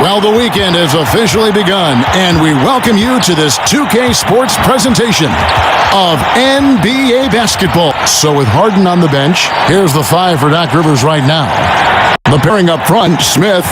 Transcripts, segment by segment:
Well, the weekend has officially begun, and we welcome you to this 2K Sports presentation of NBA basketball. So with Harden on the bench, here's the five for Doc Rivers right now. The pairing up front, Smith.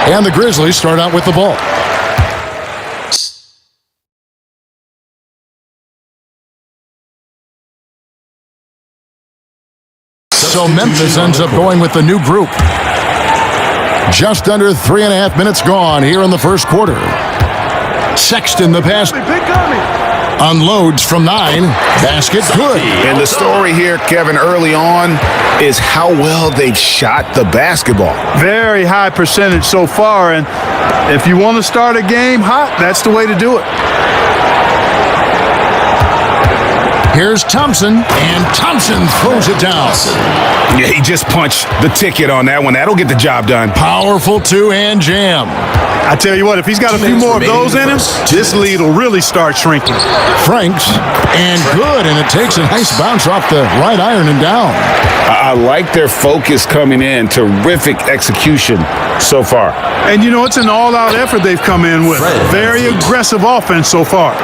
And the Grizzlies start out with the ball. So Memphis ends up going with the new group. Just under 3.5 minutes gone here in the first quarter. Sexton, the pass. Unloads from 9. Basket good. And the story here, Kevin, early on is how well they've shot the basketball. Very high percentage so far, and if you want to start a game hot, that's the way to do it. Here's Thompson, and Thompson throws it down. Yeah, he just punched the ticket on that one. That'll get the job done. Powerful two-hand jam. I tell you what, if he's got a few more of those in him, this lead will really start shrinking. Franks, and good, and it takes a nice bounce off the right iron and down. I like their focus coming in. Terrific execution so far. And, you know, it's an all-out effort they've come in with. Very aggressive offense so far.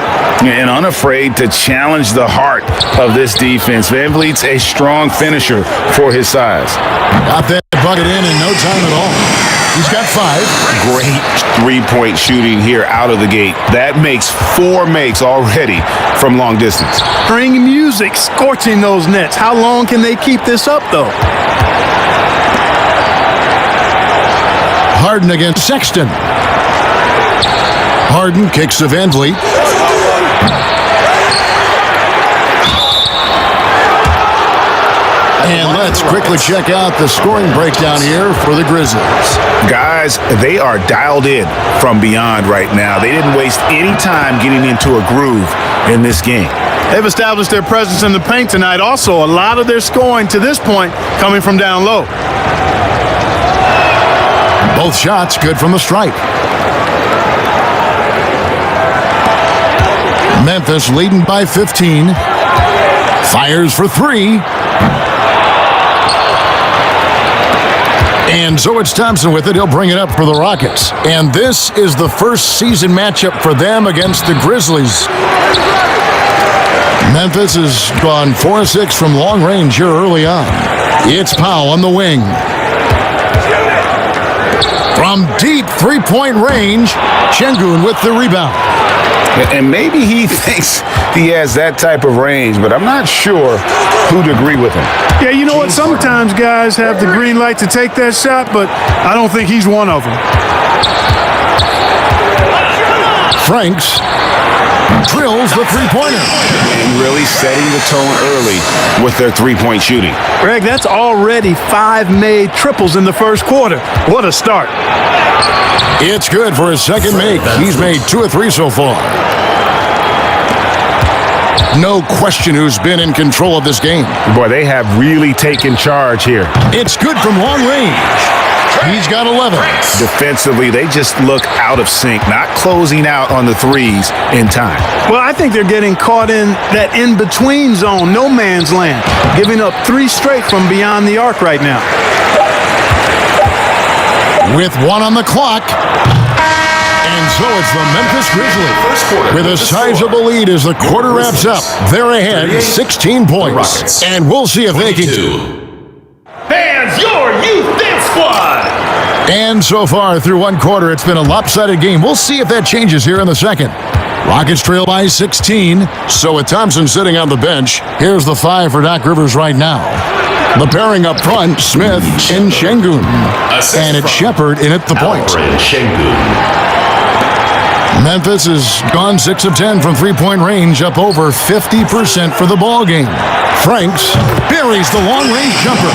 And unafraid to challenge the heart of this defense. VanVleet's a strong finisher for his size. Got that bucket in no time at all. He's got 5. Great three-point shooting here out of the gate. That makes 4 makes already from long distance. Bring music, scorching those nets. How long can they keep this up, though? Harden against Sexton. Harden kicks to VanVleet. And let's quickly check out the scoring breakdown here for the Grizzlies. Guys, they are dialed in from beyond right now. They didn't waste any time getting into a groove in this game. They've established their presence in the paint tonight. Also, a lot of their scoring to this point coming from down low. Both shots good from the stripe. Memphis leading by 15. Fires for 3. And so it's Thompson with it. He'll bring it up for the Rockets. And this is the first season matchup for them against the Grizzlies. Memphis has gone 4-6 from long range here early on. It's Powell on the wing. From deep three-point range, Şengün with the rebound. And maybe he thinks he has that type of range, but I'm not sure who'd agree with him. Yeah, you know what? Sometimes guys have the green light to take that shot, but I don't think he's one of them. Franks drills the three-pointer. And really setting the tone early with their three-point shooting. Greg, that's already 5 made triples in the first quarter. What a start. It's good for his second make. He's made 2 of 3 so far. No question who's been in control of this game. Boy, they have really taken charge here. It's good from long range. He's got 11. Defensively, they just look out of sync, not closing out on the threes in time. Well, I think they're getting caught in that in-between zone, no man's land, giving up 3 straight from beyond the arc right now. With 1 on the clock. And so it's the Memphis Grizzlies with a sizable lead as the quarter wraps up. They're ahead, 16 points. And we'll see if they can do. Fans, your youth dance squad! And so far through 1 quarter, it's been a lopsided game. We'll see if that changes here in the second. Rockets trail by 16. So with Thompson sitting on the bench, here's the 5 for Doc Rivers right now. The pairing up front, Smith and Şengün. And it's Shepherd in at the point. Memphis has gone 6 of 10 from three-point range, up over 50% for the ball game. Franks buries the long-range jumper.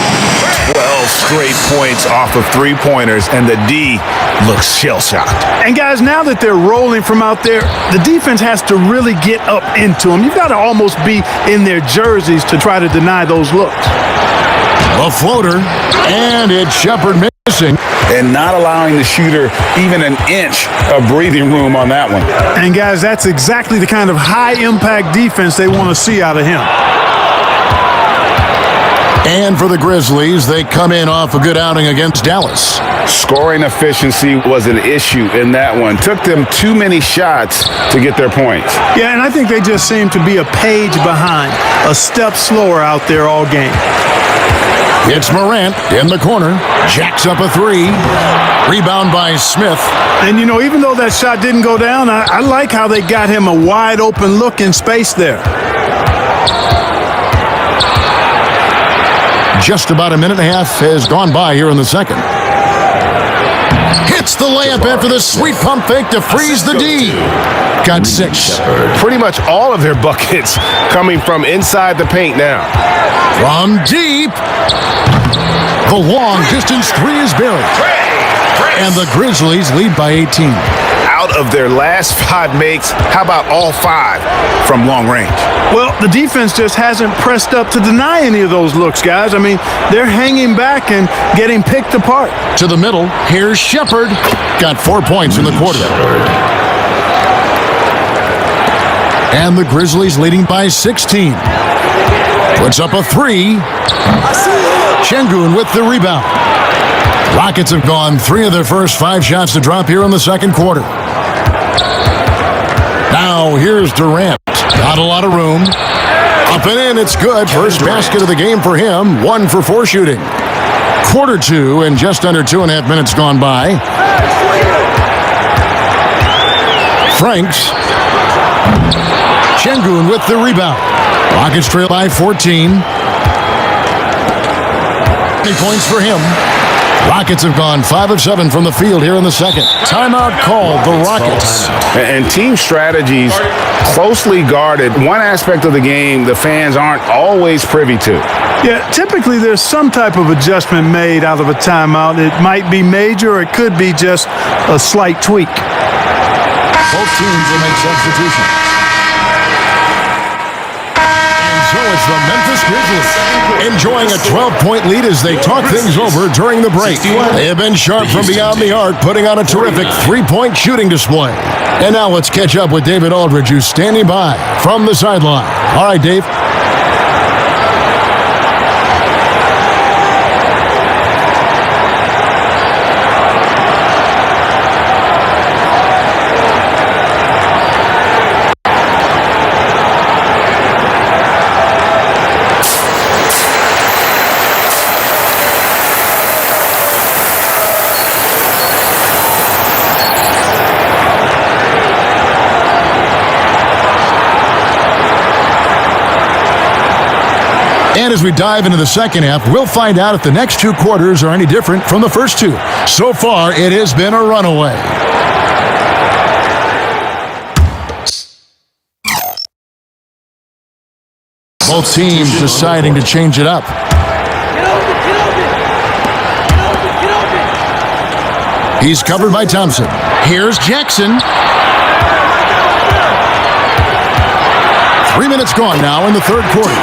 12 straight points off of three-pointers, and the D looks shell-shocked. And guys, now that they're rolling from out there, the defense has to really get up into them. You've got to almost be in their jerseys to try to deny those looks. A floater, and it's Shepherd missing. And not allowing the shooter even an inch of breathing room on that one. And guys, that's exactly the kind of high-impact defense they want to see out of him. And for the Grizzlies, they come in off a good outing against Dallas. Scoring efficiency was an issue in that one. Took them too many shots to get their points. Yeah, and I think they just seem to be a page behind, a step slower out there all game. It's Morant in the corner. Jacks up a three. Rebound by Smith. And, you know, even though that shot didn't go down, I like how they got him a wide open look in space there. Just about a minute and a half has gone by here in the second. Hits the layup after the sweet pump fake to freeze the D. Got 6. Pretty much all of their buckets coming from inside the paint now. From deep. The long distance three is buried. And the Grizzlies lead by 18. Out of their last 5 makes, how about all 5 from long range? Well, the defense just hasn't pressed up to deny any of those looks, guys. I mean, they're hanging back and getting picked apart. To the middle, here's Shepherd. Got 4 points in the quarter. And the Grizzlies leading by 16. Puts up a three. Şengün with the rebound. Rockets have gone 3 of their first 5 shots to drop here in the second quarter. Now here's Durant. Not a lot of room. Up and in, it's good. First basket of the game for him. 1 for 4 shooting. Quarter 2 and just under 2.5 minutes gone by. Franks. Şengün with the rebound. Rockets trail by 14. 20 points for him. Rockets have gone 5 of 7 from the field here in the second. Timeout called, the Rockets. And team strategies closely guarded. One aspect of the game the fans aren't always privy to. Yeah, typically there's some type of adjustment made out of a timeout. It might be major or it could be just a slight tweak. Both teams will make substitutions. So it's the Memphis Grizzlies enjoying a 12-point lead as they talk things over during the break. They have been sharp from beyond the arc, putting on a terrific 3-point shooting display. And now let's catch up with David Aldridge, who's standing by from the sideline. All right, Dave. And as we dive into the second half, we'll find out if the next 2 quarters are any different from the first 2. So far, it has been a runaway. Both teams deciding to change it up. He's covered by Thompson. Here's Jackson. 3 minutes gone now in the third quarter.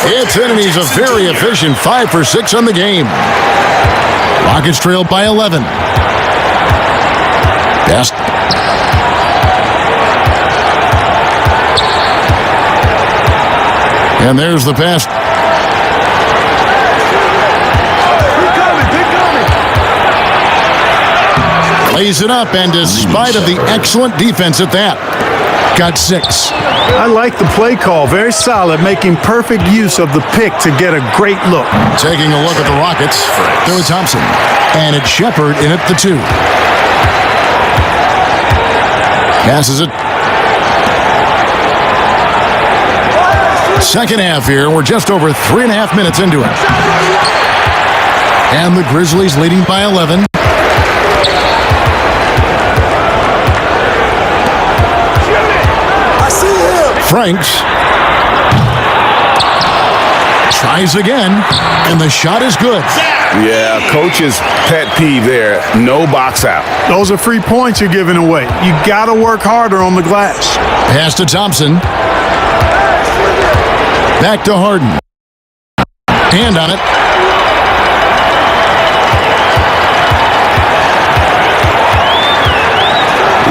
It's in, and he's a very efficient 5 for 6 on the game. Rockets trail by 11. Best. And there's the pass. Lays it up, and despite of the excellent defense at that, got 6. I like the play call. Very solid, making perfect use of the pick to get a great look. Taking a look at the Rockets, there was Thompson. And it's Shepherd in at the 2. Passes it. Second half here. We're just over 3.5 minutes into it. And the Grizzlies leading by 11. Franks tries again, and the shot is good. Yeah, coach's pet peeve there. No box out. Those are free points you're giving away. You got to work harder on the glass. Pass to Thompson. Back to Harden. Hand on it.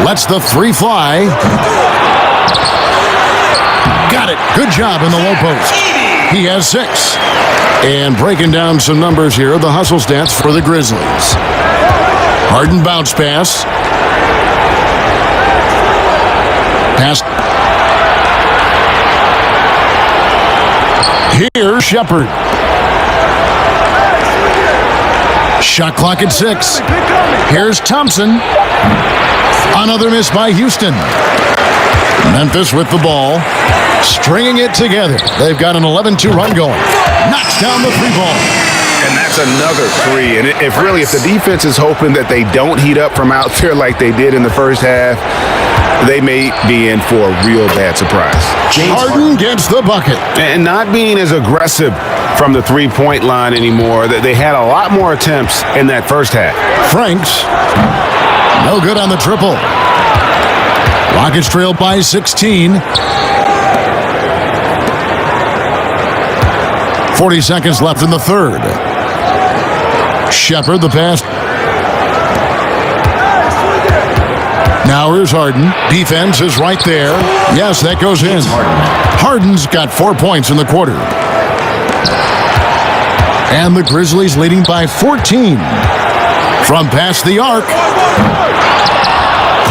Lets the three fly. Got it. Good job in the low post. He has 6. And breaking down some numbers here, the hustle stats for the Grizzlies. Harden bounce pass. Pass. Here's Shepherd. Shot clock at 6. Here's Thompson. Another miss by Houston. Memphis with the ball. Stringing it together. They've got an 11-2 run going. Knocks down the 3-ball. And that's another 3. And if the defense is hoping that they don't heat up from out there like they did in the first half, they may be in for a real bad surprise. Harden gets the bucket. And not being as aggressive from the three-point line anymore. They had a lot more attempts in that first half. Franks. No good on the triple. Rockets trail by 16. 40 seconds left in the third. Shepherd the pass. Now here's Harden. Defense is right there. Yes, that goes in. Harden's got 4 points in the quarter. And the Grizzlies leading by 14. From past the arc.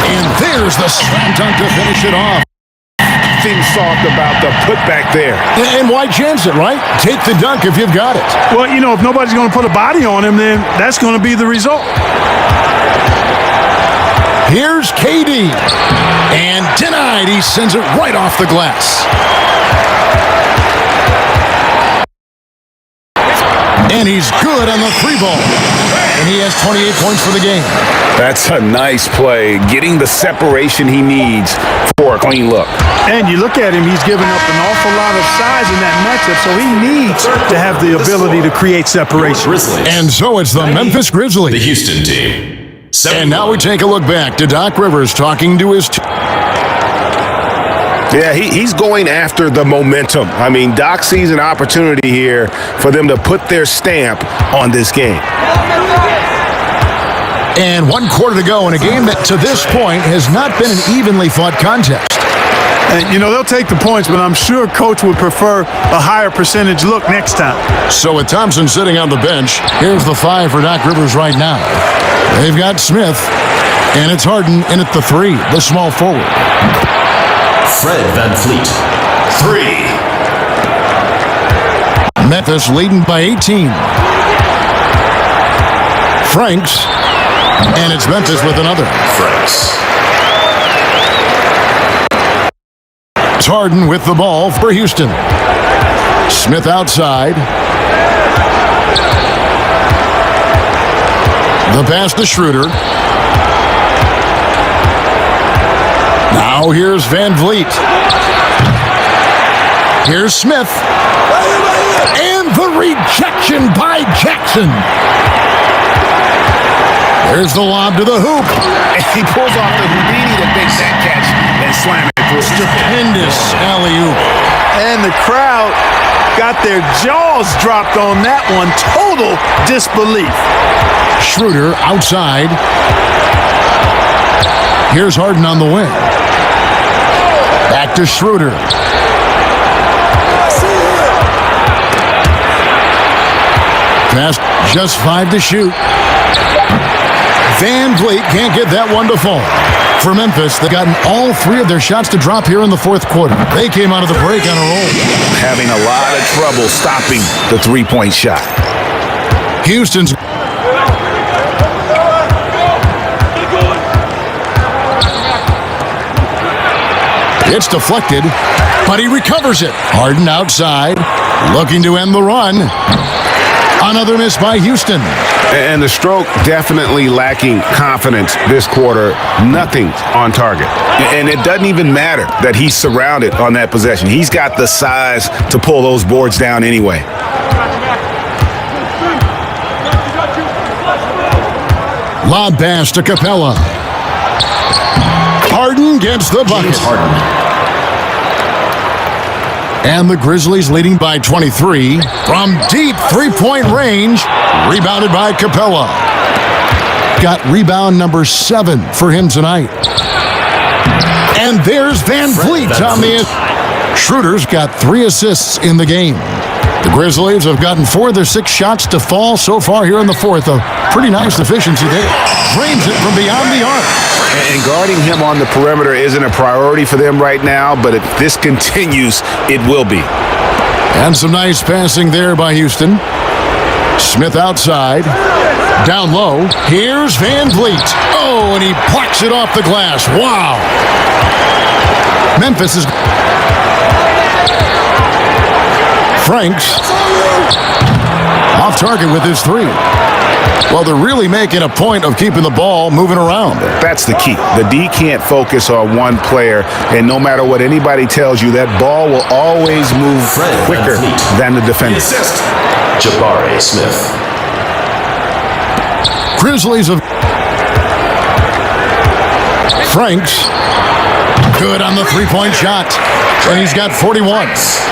And there's the slam dunk to finish it off. Seems soft about the putback there. And why chance it, right? Take the dunk if you've got it. Well, if nobody's going to put a body on him, then that's going to be the result. Here's KD. And denied. He sends it right off the glass. And he's good on the 3-ball. And he has 28 points for the game. That's a nice play. Getting the separation he needs for a clean look. And you look at him, he's giving up an awful lot of size in that matchup, so he needs to have the ability to create separation. And so it's the Memphis Grizzlies. The Houston team. And now we take a look back to Doc Rivers talking to his team. Yeah, he's going after the momentum. I mean, Doc sees an opportunity here for them to put their stamp on this game. And 1 quarter to go in a game that to this point has not been an evenly fought contest. And, they'll take the points, but I'm sure Coach would prefer a higher percentage look next time. So with Thompson sitting on the bench, here's the 5 for Doc Rivers right now. They've got Smith, and it's Harden in at the 3, the small forward. Fred VanVleet. 3. Memphis leading by 18. Franks, and it's Memphis with another. Franks. It's Harden with the ball for Houston. Smith outside. The pass to Schroeder. Now here's VanVleet. Here's Smith. And the rejection by Jackson. There's the lob to the hoop. And he pulls off the Houdini to make that catch and slam it through. Stupendous alley-oop. And the crowd got their jaws dropped on that one. Total disbelief. Schroeder outside. Here's Harden on the wing. Back to Schroeder. Pass just 5 to shoot. VanVleet can't get that one to fall. For Memphis, they've gotten all 3 of their shots to drop here in the 4th quarter. They came out of the break on a roll. Having a lot of trouble stopping the 3-point shot. Houston's it's deflected, but he recovers it. Harden outside, looking to end the run. Another miss by Houston. And the stroke definitely lacking confidence this quarter. Nothing on target. And it doesn't even matter that he's surrounded on that possession. He's got the size to pull those boards down anyway. Lob pass to Capella. Harden gets the bucket. James Harden. And the Grizzlies leading by 23 from deep three-point range. Rebounded by Capella. Got rebound number 7 for him tonight. And there's Van Vliet on the end. Schroeder's got 3 assists in the game. The Grizzlies have gotten 4 of their 6 shots to fall so far here in the fourth. A pretty nice efficiency there. Drains it from beyond the arc. And guarding him on the perimeter isn't a priority for them right now, but if this continues, it will be. And some nice passing there by Houston. Smith outside. Down low. Here's Van Vliet. Oh, and he plucks it off the glass. Wow. Memphis is... Franks off target with his 3. Well, they're really making a point of keeping the ball moving around. That's the key. The D can't focus on one player, and no matter what anybody tells you, that ball will always move quicker than the defender. Assist. Jabari Smith. Grizzlies of Franks. Good on the three-point shot. And he's got 41.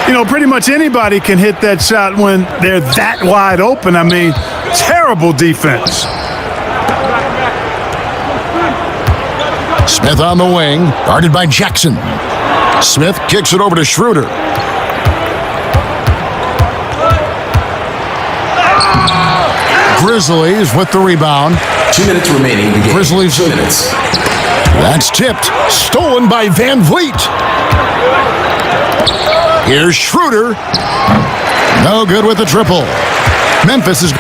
You know, pretty much anybody can hit that shot when they're that wide open. I mean, terrible defense. Smith on the wing, guarded by Jackson. Smith kicks it over to Schroeder. Grizzlies with the rebound. 2 minutes remaining in the game. Grizzlies. 2 minutes. That's tipped. Stolen by Van Vliet. Here's Schroeder. No good with the triple. Memphis is...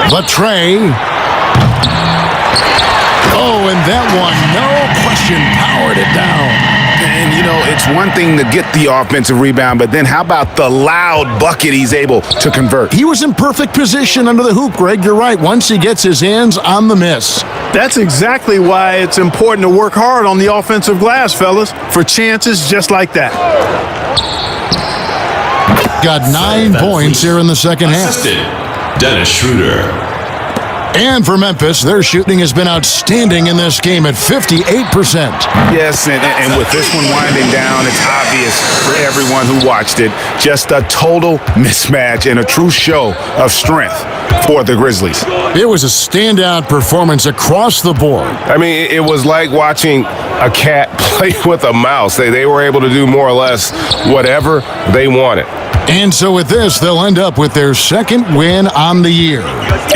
Latray. Oh, and that one, no question, powered it down. And, you know, it's one thing to get the offensive rebound, but then how about the loud bucket he's able to convert? He was in perfect position under the hoop, Greg. You're right. Once he gets his hands on the miss. That's exactly why it's important to work hard on the offensive glass, fellas, for chances just like that. Got 9 points here in the second half. Assisted. Dennis Schroeder. And for Memphis, their shooting has been outstanding in this game at 58%. Yes, and with this one winding down, it's obvious for everyone who watched it. Just a total mismatch and a true show of strength for the Grizzlies. It was a standout performance across the board. I mean, it was like watching a cat play with a mouse. They were able to do more or less whatever they wanted. And so with this, they'll end up with their second win on the year.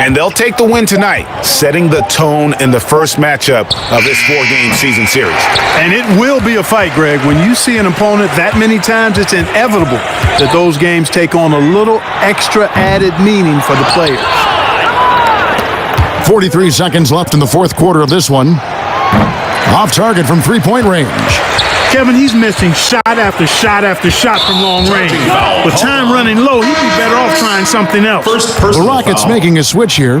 And they'll take the win tonight, setting the tone in the first matchup of this 4-game season series. And it will be a fight, Greg. When you see an opponent that many times, it's inevitable that those games take on a little extra added meaning for the players. 43 seconds left in the fourth quarter of this one. Off target from three-point range. Kevin, he's missing shot after shot after shot from long range. With time running low, he'd be better off trying something else. The Rockets making a switch here.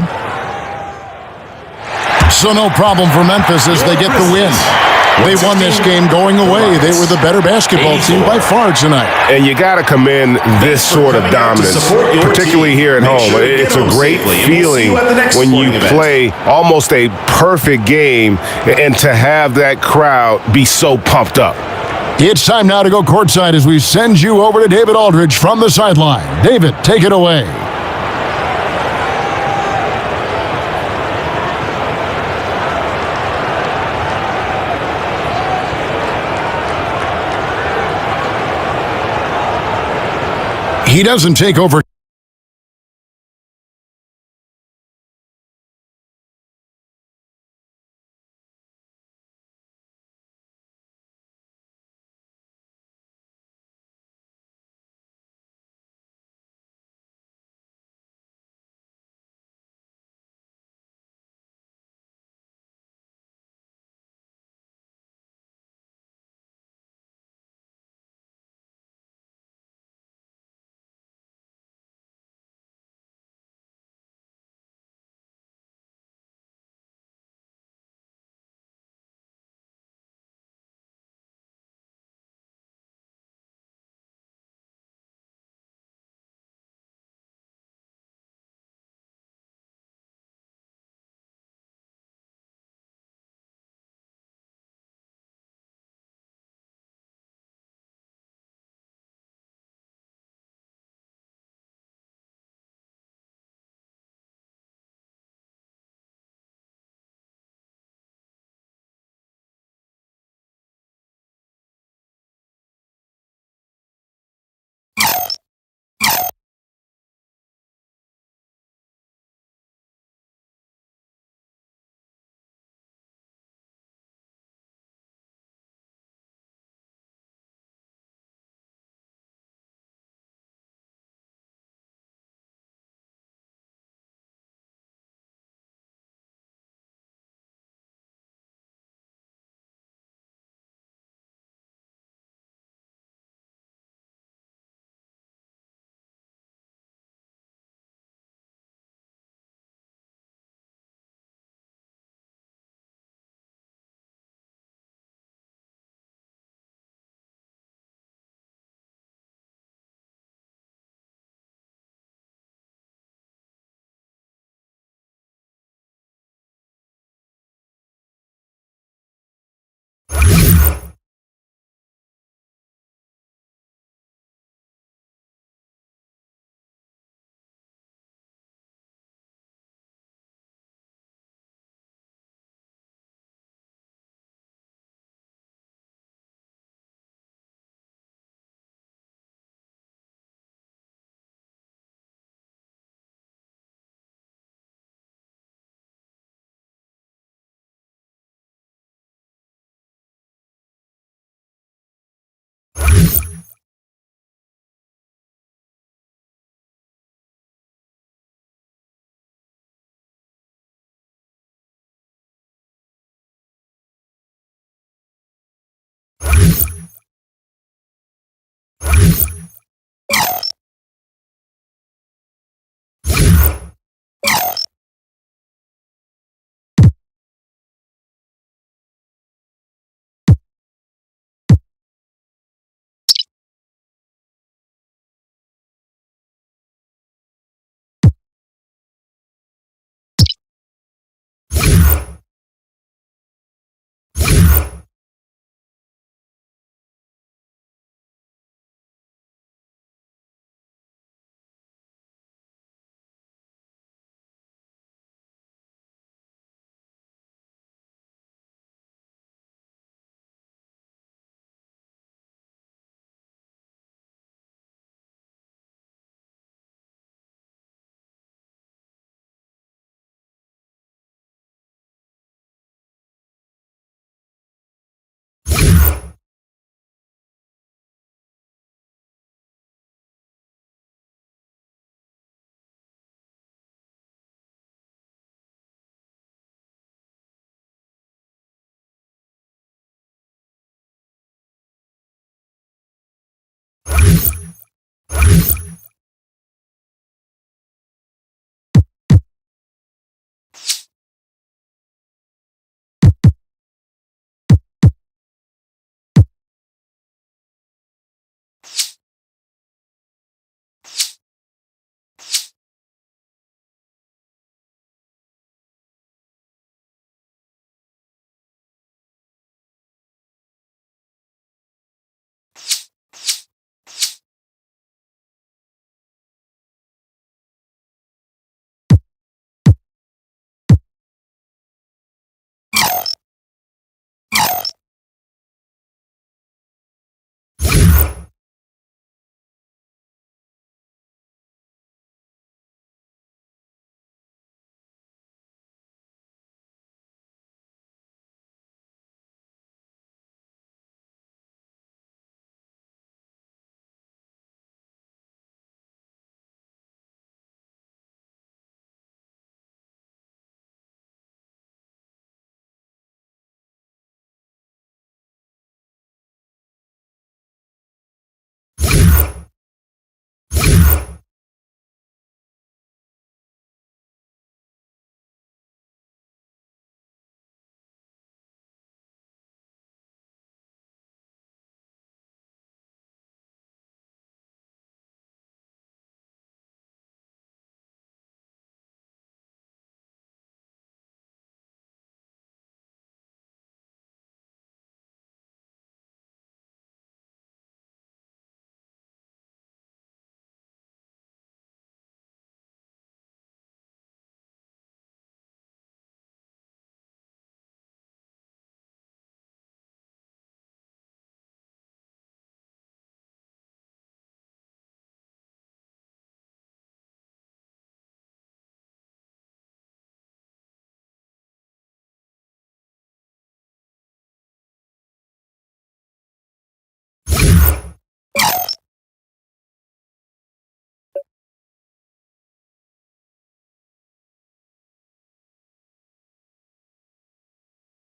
So no problem for Memphis as they get the win. They won this game going away. They were the better basketball team by far tonight. And you got to commend this sort of dominance, particularly here at home. It's a great feeling when you play almost a perfect game and to have that crowd be so pumped up. It's time now to go courtside as we send you over to David Aldridge from the sideline. David, take it away. He doesn't take over.